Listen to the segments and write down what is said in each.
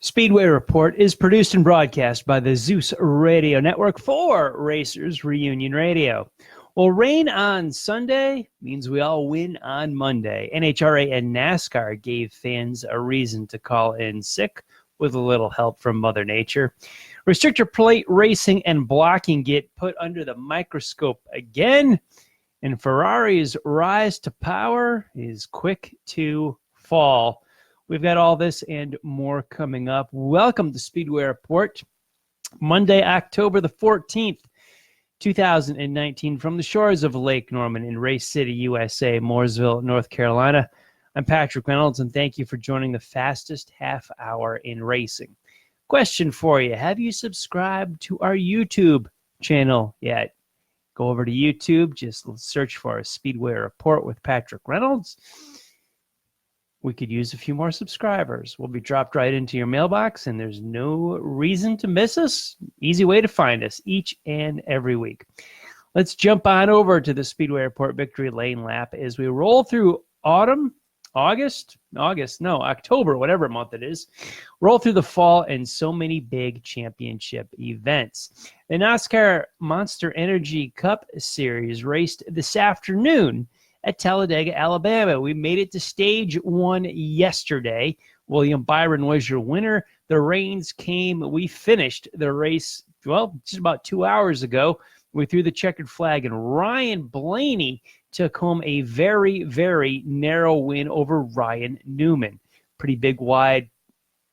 Speedway Report is produced and broadcast by the Zeus Radio Network for Racers Reunion Radio. Well, rain on Sunday means we all win on Monday. NHRA and NASCAR gave fans a reason to call in sick with a little help from Mother Nature. Restrictor plate racing and blocking get put under the microscope again, and Ferrari's rise to power is quick to fall. We've got all this and more coming up. Welcome to Speedway Report, Monday, October the 14th, 2019, from the shores of Lake Norman in Race City, USA, Mooresville, North Carolina. I'm Patrick Reynolds, and thank you for joining the fastest half hour in racing. Question for you. Have you subscribed to our YouTube channel yet? Go over to YouTube, just search for a Speedway Report with Patrick Reynolds. We could use a few more subscribers. We'll be dropped right into your mailbox, and there's no reason to miss us. Easy way to find us each and every week. Let's jump on over to the Speedway Report Victory Lane Lap as we roll through October, whatever month it is. Roll through the fall and so many big championship events. The NASCAR Monster Energy Cup Series raced this afternoon at Talladega, Alabama. We made it to stage one yesterday. William Byron was your winner. The rains came. We finished the race, just about 2 hours ago. We threw the checkered flag, and Ryan Blaney took home a very, very narrow win over Ryan Newman. Pretty big, wide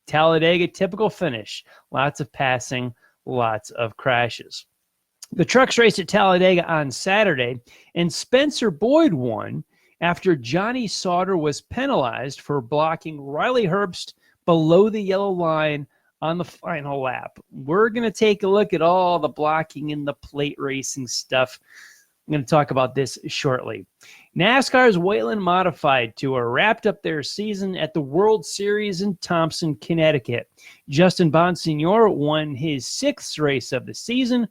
Talladega, typical finish. Lots of passing, lots of crashes. The trucks raced at Talladega on Saturday, and Spencer Boyd won after Johnny Sauter was penalized for blocking Riley Herbst below the yellow line on the final lap. We're going to take a look at all the blocking and the plate racing stuff. I'm going to talk about this shortly. NASCAR's Wayland Modified Tour wrapped up their season at the World Series in Thompson, Connecticut. Justin Bonsignor won his sixth race of the season,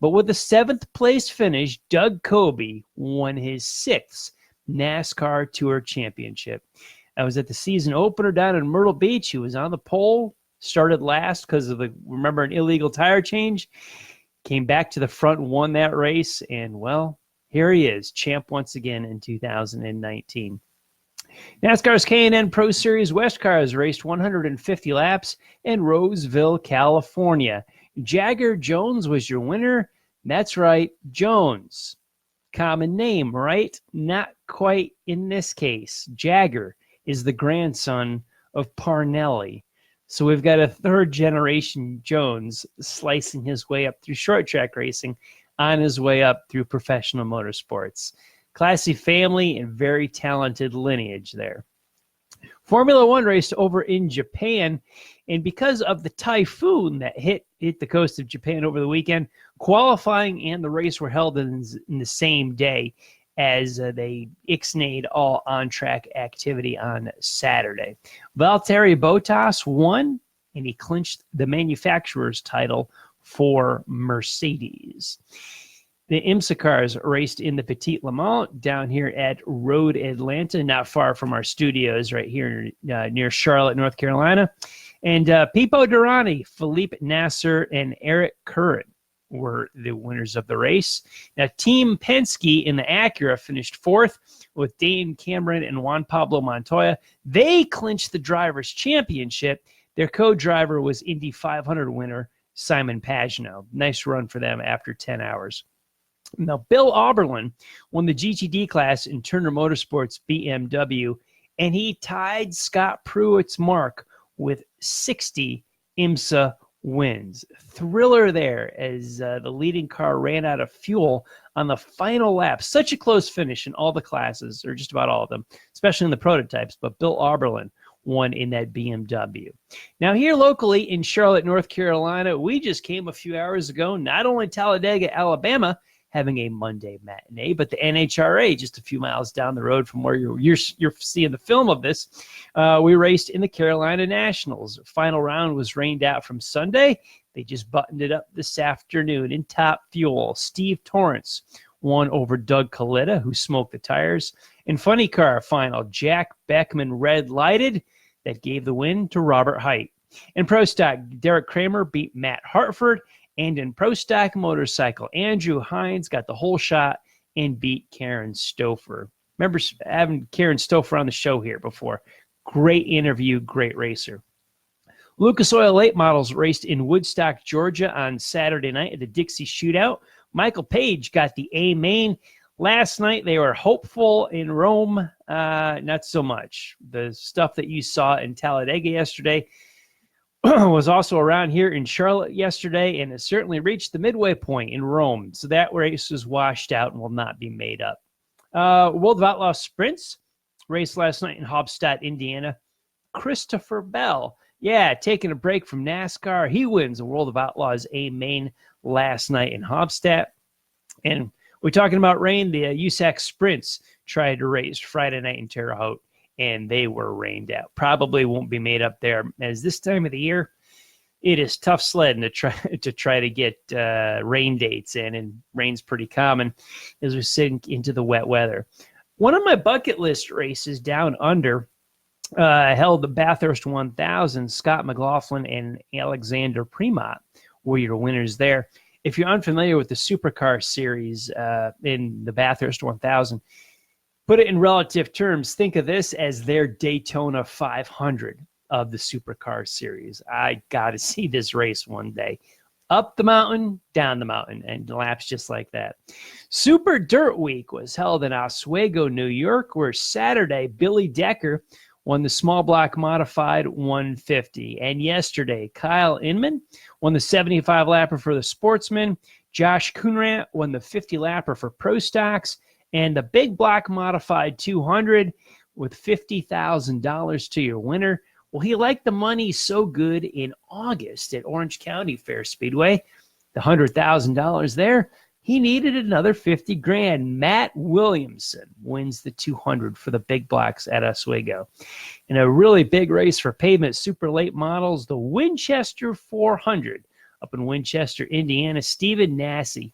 but with a seventh place finish, Doug Coby won his sixth NASCAR Tour Championship. I was at the season opener down in Myrtle Beach. He was on the pole, started last because of an illegal tire change. Came back to the front, won that race, and, well, here he is, champ once again in 2019. NASCAR's K&N Pro Series West Cars raced 150 laps in Roseville, California. Jagger Jones was your winner. That's right, Jones. Common name, right? Not quite in this case. Jagger is the grandson of Parnelli. So we've got a third-generation Jones slicing his way up through short track racing on his way up through professional motorsports. Classy family and very talented lineage there. Formula One raced over in Japan, and because of the typhoon that hit the coast of Japan over the weekend, qualifying and the race were held in the same day as they ixnayed all on-track activity on Saturday. Valtteri Bottas won, and he clinched the manufacturer's title for Mercedes. The IMSA cars raced in the Petit Le Mans down here at Road Atlanta, not far from our studios right here near Charlotte, North Carolina. And Pipo Derani, Felipe Nasser, and Eric Curran were the winners of the race. Now, Team Penske in the Acura finished fourth with Dane Cameron and Juan Pablo Montoya. They clinched the Drivers' Championship. Their co-driver was Indy 500 winner Simon Pagenaud. Nice run for them after 10 hours. Now, Bill Auberlen won the GTD class in Turner Motorsports BMW, and he tied Scott Pruitt's mark with 60 IMSA wins. Thriller there as the leading car ran out of fuel on the final lap. Such a close finish in all the classes, or just about all of them, especially in the prototypes, but Bill Auberlen won in that BMW. Now, here locally in Charlotte, North Carolina, we just came a few hours ago, not only Talladega, Alabama, having a Monday matinee, but the NHRA just a few miles down the road from where you're seeing the film of this. We raced in the Carolina Nationals. Final round was rained out from Sunday. They just buttoned it up this afternoon in Top Fuel. Steve Torrance won over Doug Coletta, who smoked the tires. In funny car final, Jack Beckman red lighted. That gave the win to Robert Height. In Pro Stock, Derek Kramer beat Matt Hartford. And in Pro Stock Motorcycle, Andrew Hines got the whole shot and beat Karen Stouffer. Remember having Karen Stouffer on the show here before. Great interview, great racer. Lucas Oil Late Models raced in Woodstock, Georgia on Saturday night at the Dixie Shootout. Michael Page got the A main. Last night, they were hopeful in Rome. Not so much. The stuff that you saw in Talladega yesterday was also around here in Charlotte yesterday, and it certainly reached the midway point in Rome. So that race was washed out and will not be made up. World of Outlaw Sprints race last night in Haubstadt, Indiana. Christopher Bell, taking a break from NASCAR. He wins the World of Outlaws A main last night in Haubstadt. And we're talking about rain. The USAC Sprints tried to race Friday night in Terre Haute, and they were rained out. Probably won't be made up there, as this time of the year, it is tough sledding to try to get rain dates in, and rain's pretty common as we sink into the wet weather. One of my bucket list races down under held the Bathurst 1000. Scott McLaughlin and Alexander Premont were your winners there. If you're unfamiliar with the Supercar series in the Bathurst 1000, put it in relative terms. Think of this as their Daytona 500 of the Supercar series. I got to see this race one day. Up the mountain, down the mountain, and laps just like that. Super Dirt Week was held in Oswego, New York, where Saturday, Billy Decker won the small block modified 150. And yesterday, Kyle Inman won the 75-lapper for the Sportsman. Josh Kunrat won the 50-lapper for Pro Stocks. And the big block modified 200 with $50,000 to your winner. Well, he liked the money so good in August at Orange County Fair Speedway, the $100,000 there. He needed another $50,000. Matt Williamson wins the 200 for the big blocks at Oswego. In a really big race for pavement super late models, the Winchester 400 up in Winchester, Indiana. Stephen Nassy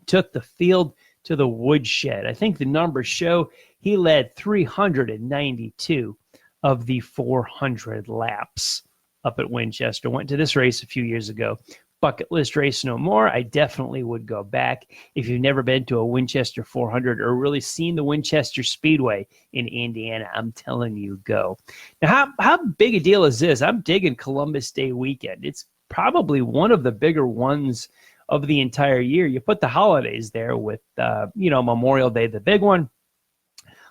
took the field to the woodshed. I think the numbers show he led 392 of the 400 laps up at Winchester. Went to this race a few years ago. Bucket list race no more. I definitely would go back. If you've never been to a Winchester 400 or really seen the Winchester Speedway in Indiana, I'm telling you, go. Now, how big a deal is this? I'm digging Columbus Day weekend. It's probably one of the bigger ones of the entire year. You put the holidays there with, Memorial Day, the big one,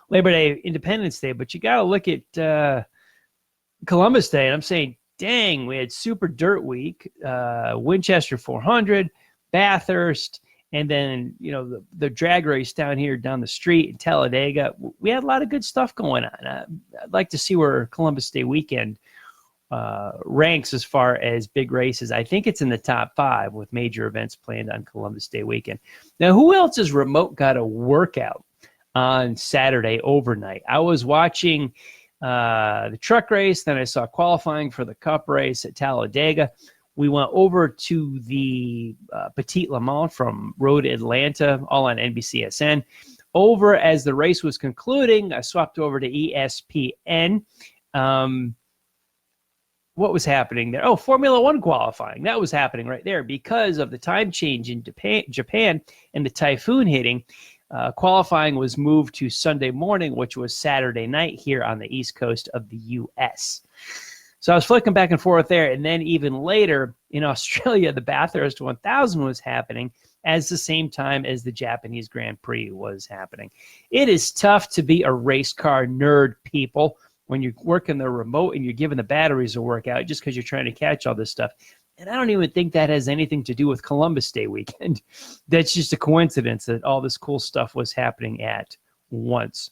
Labor Day, Independence Day, but you got to look at Columbus Day, and I'm saying, dang, we had Super Dirt Week, Winchester 400, Bathurst, and then, the drag race down here down the street in Talladega. We had a lot of good stuff going on. I'd like to see where Columbus Day weekend ranks as far as big races. I think it's in the top 5 with major events planned on Columbus Day weekend. Now, who else's remote got a workout on Saturday overnight? I was watching the truck race, then I saw qualifying for the Cup race at Talladega. We went over to the Petit Le Mans from Road Atlanta, all on NBCSN. Over as the race was concluding, I swapped over to ESPN. What was happening there? Oh, Formula One qualifying. That was happening right there because of the time change in Japan and the typhoon hitting. Qualifying was moved to Sunday morning, which was Saturday night here on the East Coast of the U.S. So I was flicking back and forth there. And then even later in Australia, the Bathurst 1000 was happening at the same time as the Japanese Grand Prix was happening. It is tough to be a race car nerd, people, when you're working the remote and you're giving the batteries a workout just because you're trying to catch all this stuff. And I don't even think that has anything to do with Columbus Day weekend. That's just a coincidence that all this cool stuff was happening at once.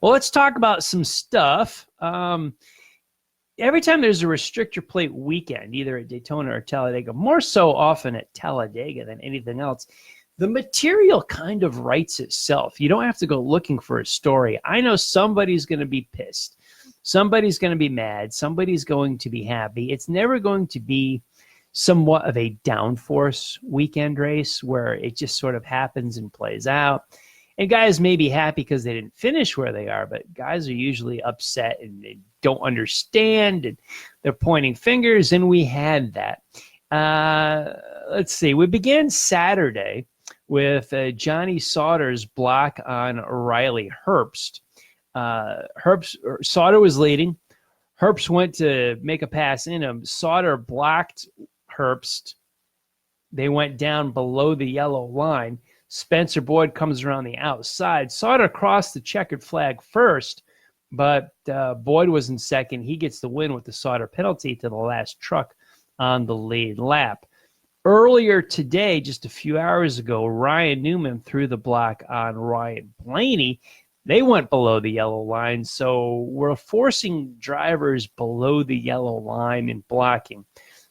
Well, let's talk about some stuff. Every time there's a restrictor plate weekend, either at Daytona or Talladega, more so often at Talladega than anything else, the material kind of writes itself. You don't have to go looking for a story. I know somebody's going to be pissed. Somebody's going to be mad. Somebody's going to be happy. It's never going to be somewhat of a downforce weekend race where it just sort of happens and plays out. And guys may be happy because they didn't finish where they are, but guys are usually upset and they don't understand and they're pointing fingers, and we had that. Let's see. We began Saturday with Johnny Sauter's block on Riley Herbst. Sauter was leading. Herbst went to make a pass in him. Sauter blocked Herbst. They went down below the yellow line. Spencer Boyd comes around the outside. Sauter crossed the checkered flag first, but Boyd was in second. He gets the win with the Sauter penalty to the last truck on the lead lap. Earlier today, just a few hours ago, Ryan Newman threw the block on Ryan Blaney. They went below the yellow line, so we're forcing drivers below the yellow line in blocking.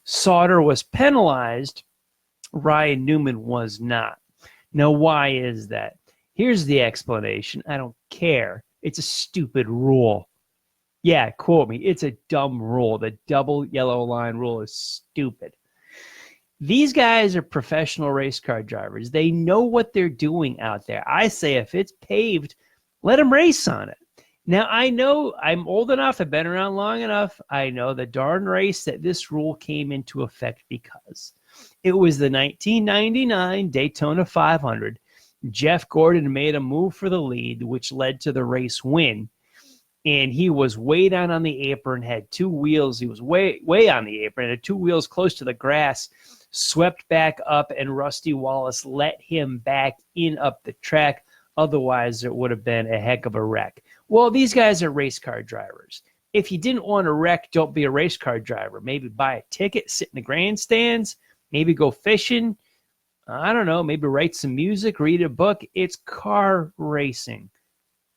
Sauter was penalized. Ryan Newman was not. Now, why is that? Here's the explanation. I don't care. It's a stupid rule. Yeah, quote me. It's a dumb rule. The double yellow line rule is stupid. These guys are professional race car drivers. They know what they're doing out there. I say if it's paved, let them race on it. Now, I know I'm old enough. I've been around long enough. I know the darn race that this rule came into effect because it was the 1999 Daytona 500. Jeff Gordon made a move for the lead, which led to the race win. And he was way down on the apron, had two wheels. He was way on the apron, had two wheels close to the grass, swept back up, and Rusty Wallace let him back in up the track. Otherwise, it would have been a heck of a wreck. Well, these guys are race car drivers. If you didn't want to wreck, don't be a race car driver. Maybe buy a ticket, sit in the grandstands, maybe go fishing. I don't know, maybe write some music, read a book. It's car racing.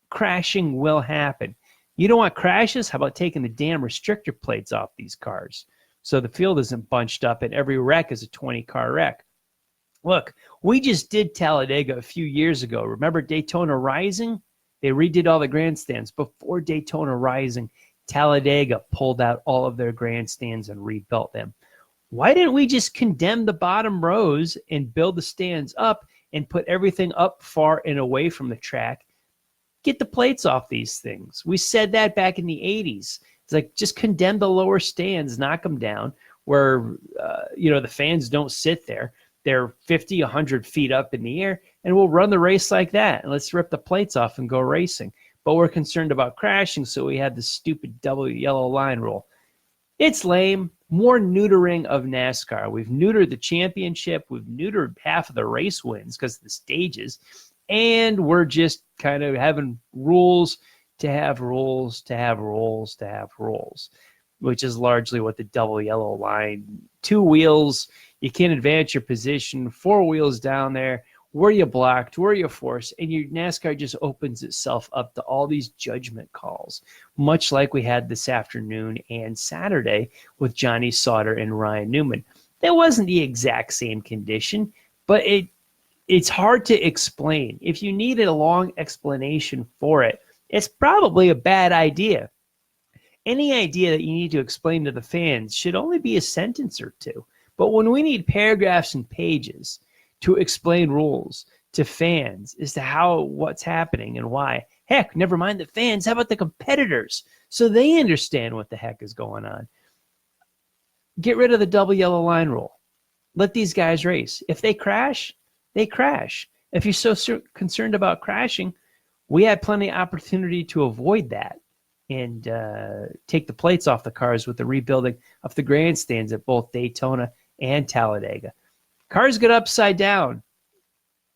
Crashing will happen. You don't want crashes? How about taking the damn restrictor plates off these cars so the field isn't bunched up and every wreck is a 20-car wreck? Look, we just did Talladega a few years ago. Remember Daytona Rising? They redid all the grandstands. Before Daytona Rising, Talladega pulled out all of their grandstands and rebuilt them. Why didn't we just condemn the bottom rows and build the stands up and put everything up far and away from the track? Get the plates off these things. We said that back in the 80s. It's like just condemn the lower stands, knock them down where the fans don't sit there. They're 50, 100 feet up in the air, and we'll run the race like that. And let's rip the plates off and go racing. But we're concerned about crashing, so we had the stupid double yellow line rule. It's lame. More neutering of NASCAR. We've neutered the championship. We've neutered half of the race wins because of the stages. And we're just kind of having rules to have rules to have rules to have rules, which is largely what the double yellow line, two wheels, you can't advance your position, four wheels down there, where you blocked, where you forced, and your NASCAR just opens itself up to all these judgment calls, much like we had this afternoon and Saturday with Johnny Sauter and Ryan Newman. That wasn't the exact same condition, but it's hard to explain. If you needed a long explanation for it, it's probably a bad idea. Any idea that you need to explain to the fans should only be a sentence or two. But when we need paragraphs and pages to explain rules to fans as to what's happening and why, heck, never mind the fans, how about the competitors so they understand what the heck is going on? Get rid of the double yellow line rule. Let these guys race. If they crash, they crash. If you're so concerned about crashing, we had plenty of opportunity to avoid that and take the plates off the cars with the rebuilding of the grandstands at both Daytona and Talladega. Cars get upside down.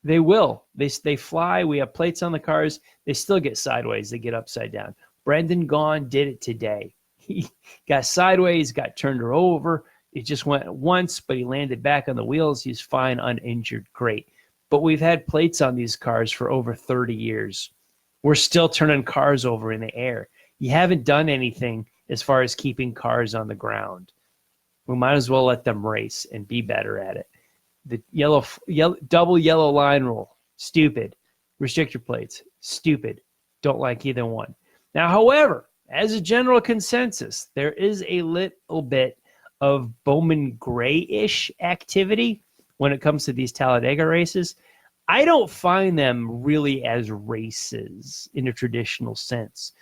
They will. They fly. We have plates on the cars. They still get sideways. They get upside down. Brendan Gaughan did it today. He got sideways, got turned over. It just went once, but he landed back on the wheels. He's fine, uninjured, great. But we've had plates on these cars for over 30 years. We're still turning cars over in the air. You haven't done anything as far as keeping cars on the ground. We might as well let them race and be better at it. The double yellow line rule, stupid. Restrictor plates, stupid. Don't like either one. Now, however, as a general consensus, there is a little bit of Bowman Gray-ish activity when it comes to these Talladega races. I don't find them really as races in a traditional sense,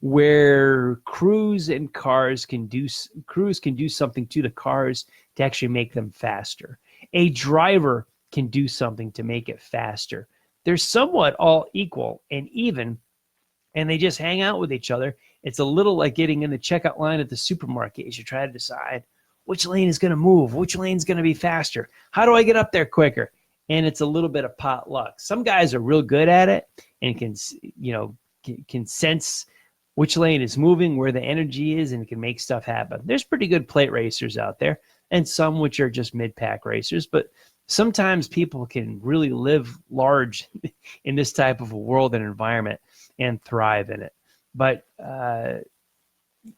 where crews can do something to the cars to actually make them faster. A driver can do something to make it faster. They're somewhat all equal and even, and they just hang out with each other. It's a little like getting in the checkout line at the supermarket as you try to decide which lane is going to move, which lane is going to be faster. How do I get up there quicker? And it's a little bit of pot luck. Some guys are real good at it and can sense which lane is moving, where the energy is, and can make stuff happen. There's pretty good plate racers out there, and some which are just mid-pack racers, but sometimes people can really live large in this type of a world and environment and thrive in it. But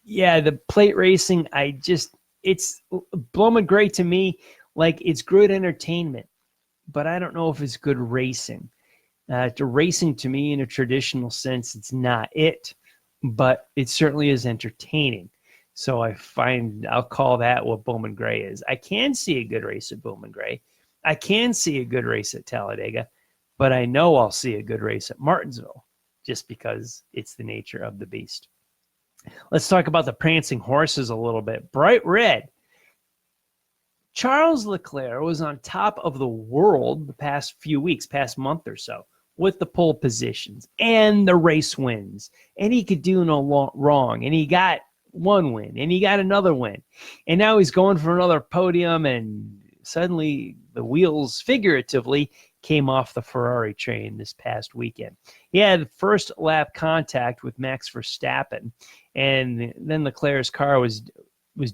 yeah, the plate racing, it's Bowman Gray to me, like, it's good entertainment, but I don't know if it's good racing. The racing to me in a traditional sense, it's not it, but it certainly is entertaining. So I'll call that what Bowman Gray is. I can see a good race at Bowman Gray. I can see a good race at Talladega, but I know I'll see a good race at Martinsville just because it's the nature of the beast. Let's talk about the prancing horses a little bit. Bright red. Charles Leclerc was on top of the world the past few weeks, past month or so, with the pole positions and the race wins. And he could do no wrong. And he got one win, and he got another win. And now he's going for another podium, and suddenly the wheels, figuratively, came off the Ferrari train this past weekend. He had first lap contact with Max Verstappen, and then Leclerc's car was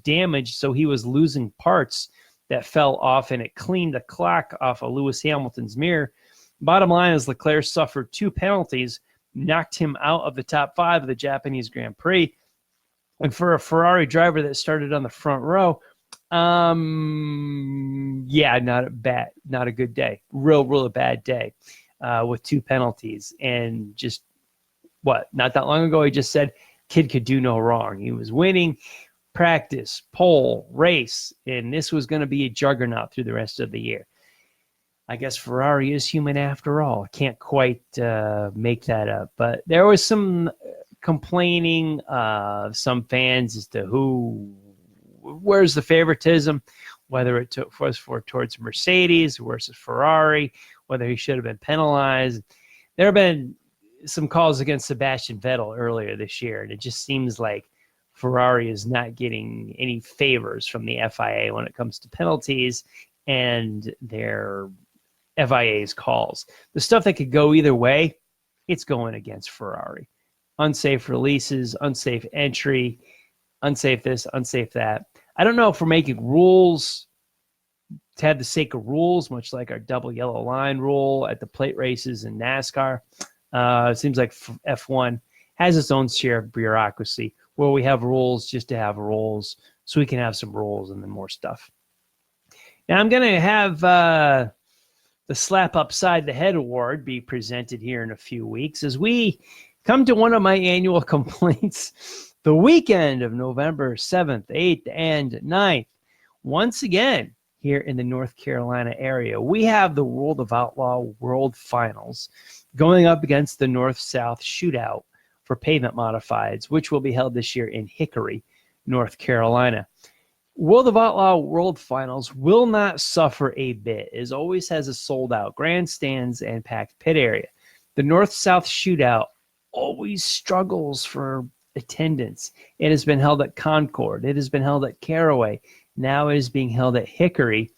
damaged, so he was losing parts that fell off, and it cleaned the clock off of Lewis Hamilton's mirror. Bottom line is Leclerc suffered 2 penalties, knocked him out of the top 5 of the Japanese Grand Prix. And for a Ferrari driver that started on the front row, yeah, not a good day. Real bad day with 2 penalties. And just not that long ago, he just said kid could do no wrong. He was winning practice, pole, race, and this was going to be a juggernaut through the rest of the year. I guess Ferrari is human after all. Can't quite make that up. But there was some complaining of some fans as to where's the favoritism, whether it was towards Mercedes versus Ferrari, whether he should have been penalized. There have been some calls against Sebastian Vettel earlier this year, and it just seems like Ferrari is not getting any favors from the FIA when it comes to penalties and their FIA's calls. The stuff that could go either way, it's going against Ferrari. Unsafe releases, unsafe entry, unsafe this, unsafe that. I don't know if we're making rules to have the sake of rules, much like our double yellow line rule at the plate races in NASCAR. It seems like F1 has its own share of bureaucracy where we have rules just to have rules so we can have some rules and then more stuff. Now I'm going to have the Slap Upside the Head Award be presented here in a few weeks as we come to one of my annual complaints. The weekend of November 7th, 8th, and 9th, once again, here in the North Carolina area, we have the World of Outlaw World Finals going up against the North-South Shootout for pavement modifieds, which will be held this year in Hickory, North Carolina. World of Outlaw World Finals will not suffer a bit, as always has a sold-out grandstands and packed pit area. The North-South Shootout always struggles for attendance. It has been held at Concord. It has been held at Caraway. Now it is being held at Hickory.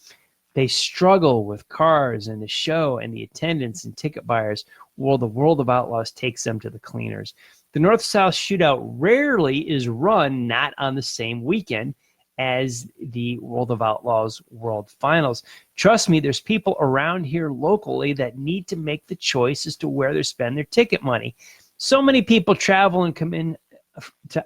They struggle with cars and the show and the attendance and ticket buyers. Well, the World of Outlaws takes them to the cleaners. The North-South Shootout rarely is run not on the same weekend as the World of Outlaws World Finals. Trust me, there's people around here locally that need to make the choice as to where they spend their ticket money. So many people travel and come in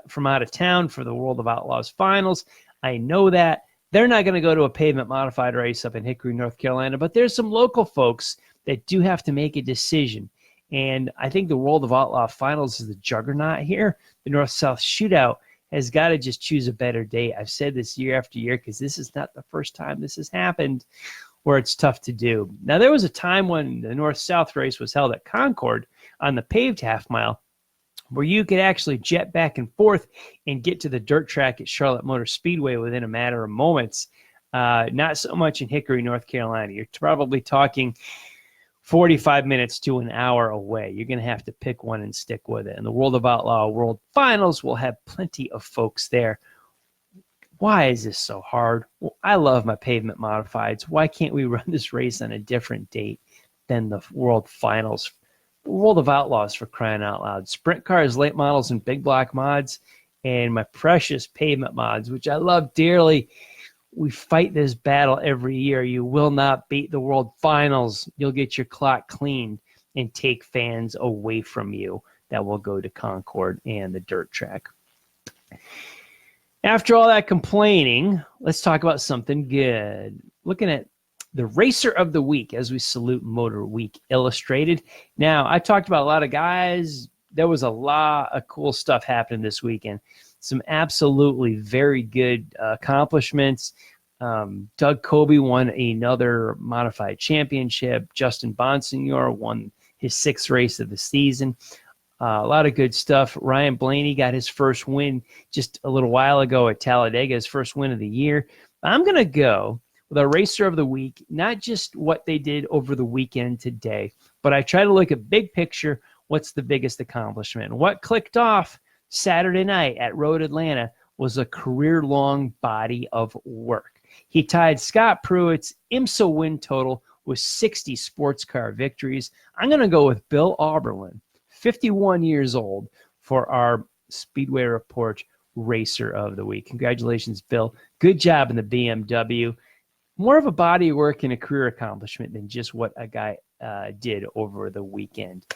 from out of town for the World of Outlaws Finals. I know that. They're not going to go to a pavement modified race up in Hickory, North Carolina, but there's some local folks that do have to make a decision. And I think the World of Outlaw Finals is the juggernaut here. The North-South Shootout has got to just choose a better date. I've said this year after year because this is not the first time this has happened. where it's tough to do. Now, there was a time when the North-South race was held at Concord on the paved half mile, where you could actually jet back and forth and get to the dirt track at Charlotte Motor Speedway within a matter of moments. Not so much in Hickory, North Carolina. You're probably talking 45 minutes to an hour away. You're going to have to pick one and stick with it. And the World of Outlaw World Finals will have plenty of folks there. Why is this so hard? Well, I love my pavement modifieds. Why can't we run this race on a different date than the World Finals? World of Outlaws, for crying out loud. Sprint cars, late models, and big block mods, and my precious pavement mods, which I love dearly. We fight this battle every year. You will not beat the World Finals. You'll get your clock cleaned and take fans away from you that will go to Concord and the dirt track. After all that complaining, let's talk about something good. Looking at the Racer of the Week as we salute Motor Week Illustrated. Now, I talked about a lot of guys. There was a lot of cool stuff happening this weekend. Some absolutely very good accomplishments. Doug Kobe won another modified championship. Justin Bonsignor won his 6th race of the season. A lot of good stuff. Ryan Blaney got his first win just a little while ago at Talladega, his first win of the year. I'm going to go with our Racer of the Week, not just what they did over the weekend today, but I try to look at big picture, what's the biggest accomplishment. And what clicked off Saturday night at Road Atlanta was a career-long body of work. He tied Scott Pruitt's IMSA win total with 60 sports car victories. I'm going to go with Bill Auberlen, 51 years old, for our Speedway Report Racer of the Week. Congratulations, Bill. Good job in the BMW. More of a body of work and a career accomplishment than just what a guy did over the weekend.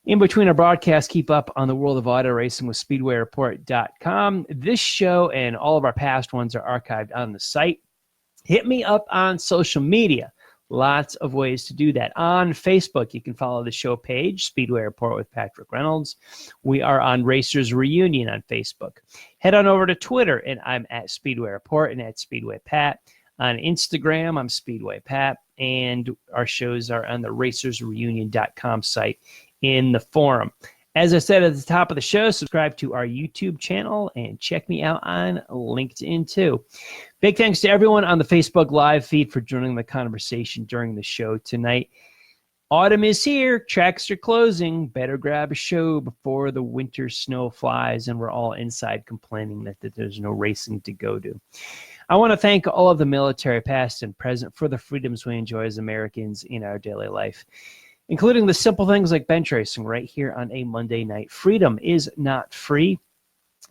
In between our broadcasts, keep up on the world of auto racing with SpeedwayReport.com. This show and all of our past ones are archived on the site. Hit me up on social media. Lots of ways to do that. On Facebook, you can follow the show page, Speedway Report with Patrick Reynolds. We are on Racers Reunion on Facebook. Head on over to Twitter, and I'm at Speedway Report and at Speedway Pat. On Instagram, I'm Speedway Pat, and our shows are on the racersreunion.com site in the forum. As I said at the top of the show, subscribe to our YouTube channel and check me out on LinkedIn too. Big thanks to everyone on the Facebook Live feed for joining the conversation during the show tonight. Autumn is here. Tracks are closing. Better grab a show before the winter snow flies and we're all inside complaining that there's no racing to go to. I want to thank all of the military, past and present, for the freedoms we enjoy as Americans in our daily life, including the simple things like bench racing right here on a Monday night. Freedom is not free,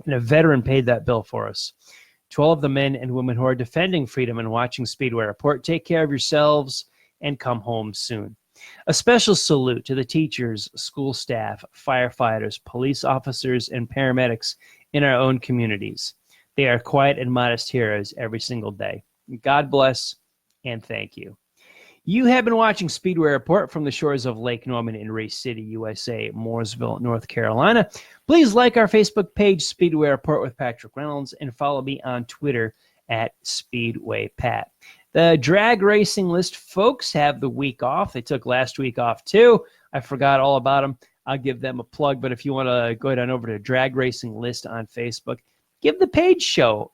and a veteran paid that bill for us. To all of the men and women who are defending freedom and watching Speedway Report, take care of yourselves and come home soon. A special salute to the teachers, school staff, firefighters, police officers, and paramedics in our own communities. They are quiet and modest heroes every single day. God bless and thank you. You have been watching Speedway Report from the shores of Lake Norman in Race City, USA, Mooresville, North Carolina. Please like our Facebook page, Speedway Report with Patrick Reynolds, and follow me on Twitter at Speedway Pat. The drag racing list folks have the week off. They took last week off too. I forgot all about them. I'll give them a plug, but if you want to go on over to Drag Racing List on Facebook, give the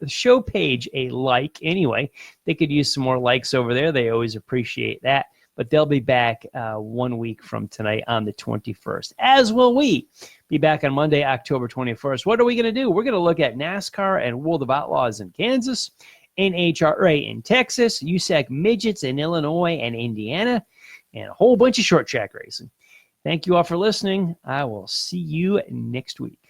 show page a like. Anyway, they could use some more likes over there. They always appreciate that. But they'll be back 1 week from tonight on the 21st, as will we. Be back on Monday, October 21st. What are we going to do? We're going to look at NASCAR and World of Outlaws in Kansas, NHRA in Texas, USAC Midgets in Illinois and Indiana, and a whole bunch of short track racing. Thank you all for listening. I will see you next week.